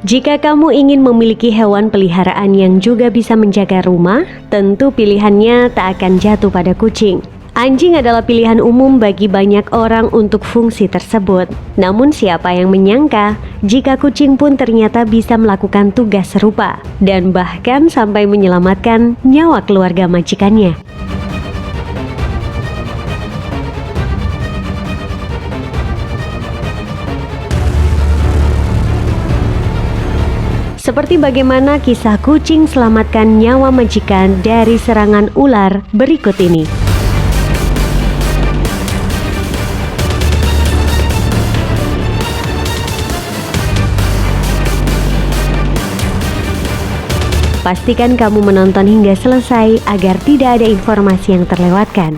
Jika kamu ingin memiliki hewan peliharaan yang juga bisa menjaga rumah, tentu pilihannya tak akan jatuh pada kucing. Anjing adalah pilihan umum bagi banyak orang untuk fungsi tersebut. Namun siapa yang menyangka jika kucing pun ternyata bisa melakukan tugas serupa dan bahkan sampai menyelamatkan nyawa keluarga majikannya. Seperti bagaimana kisah kucing selamatkan nyawa majikan dari serangan ular berikut ini. Pastikan kamu menonton hingga selesai agar tidak ada informasi yang terlewatkan.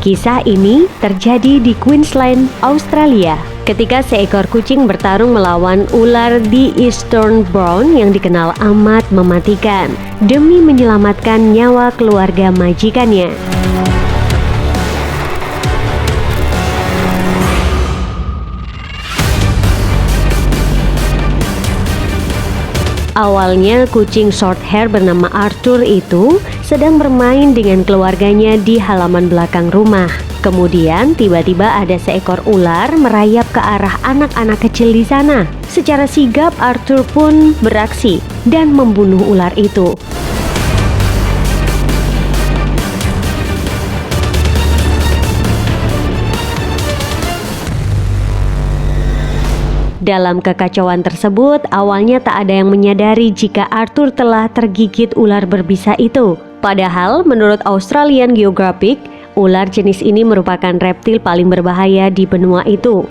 Kisah ini terjadi di Queensland, Australia, ketika seekor kucing bertarung melawan ular di Eastbourne yang dikenal amat mematikan demi menyelamatkan nyawa keluarga majikannya. Awalnya kucing short hair bernama Arthur itu sedang bermain dengan keluarganya di halaman belakang rumah. Kemudian tiba-tiba ada seekor ular merayap ke arah anak-anak kecil di sana. Secara sigap Arthur pun beraksi dan membunuh ular itu. Dalam kekacauan tersebut, awalnya tak ada yang menyadari jika Arthur telah tergigit ular berbisa itu. Padahal, menurut Australian Geographic, ular jenis ini merupakan reptil paling berbahaya di benua itu.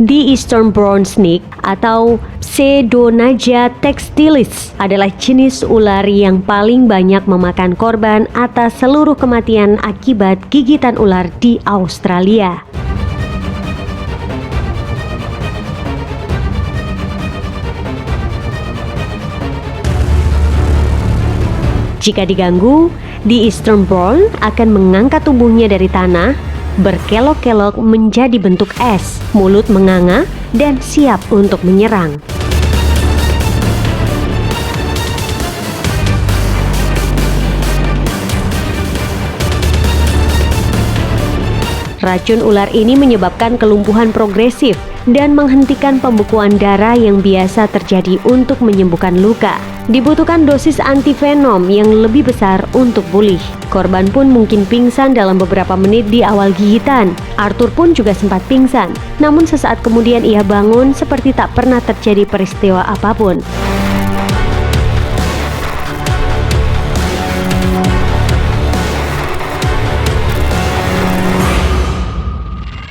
The Eastbourne snake atau Sedonaja textilis adalah jenis ular yang paling banyak memakan korban atas seluruh kematian akibat gigitan ular di Australia. Jika diganggu, The Eastbourne akan mengangkat tubuhnya dari tanah, berkelok-kelok menjadi bentuk es, mulut menganga, dan siap untuk menyerang. Racun ular ini menyebabkan kelumpuhan progresif dan menghentikan pembekuan darah yang biasa terjadi untuk menyembuhkan luka. Dibutuhkan dosis antivenom yang lebih besar untuk pulih. Korban pun mungkin pingsan dalam beberapa menit di awal gigitan. Arthur pun juga sempat pingsan, namun sesaat kemudian ia bangun seperti tak pernah terjadi peristiwa apapun.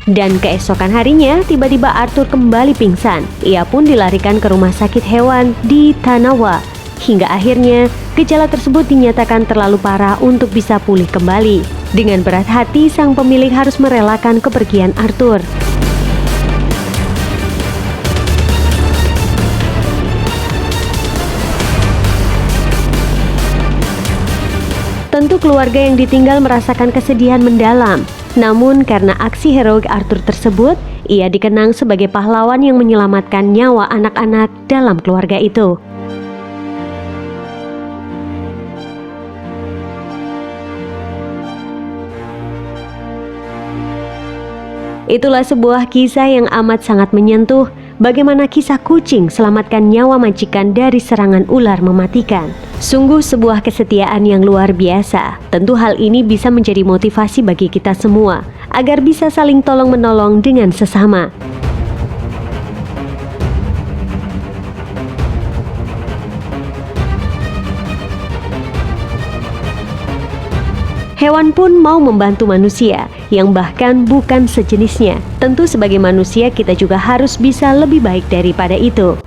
Dan keesokan harinya, tiba-tiba Arthur kembali pingsan. Ia pun dilarikan ke rumah sakit hewan di Tanawa. Hingga akhirnya, gejala tersebut dinyatakan terlalu parah untuk bisa pulih kembali. Dengan berat hati, sang pemilik harus merelakan kepergian Arthur. Tentu keluarga yang ditinggal merasakan kesedihan mendalam. Namun karena aksi heroik Arthur tersebut, ia dikenang sebagai pahlawan yang menyelamatkan nyawa anak-anak dalam keluarga itu. Itulah sebuah kisah yang amat sangat menyentuh. Bagaimana kisah kucing selamatkan nyawa majikan dari serangan ular mematikan. Sungguh sebuah kesetiaan yang luar biasa. Tentu hal ini bisa menjadi motivasi bagi kita semua agar bisa saling tolong-menolong dengan sesama. Hewan pun mau membantu manusia yang bahkan bukan sejenisnya. Tentu sebagai manusia kita juga harus bisa lebih baik daripada itu.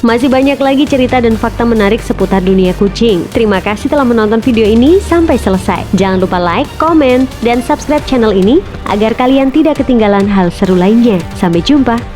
Masih banyak lagi cerita dan fakta menarik seputar dunia kucing. Terima kasih telah menonton video ini sampai selesai. Jangan lupa like, komen, dan subscribe channel ini agar kalian tidak ketinggalan hal seru lainnya. Sampai jumpa.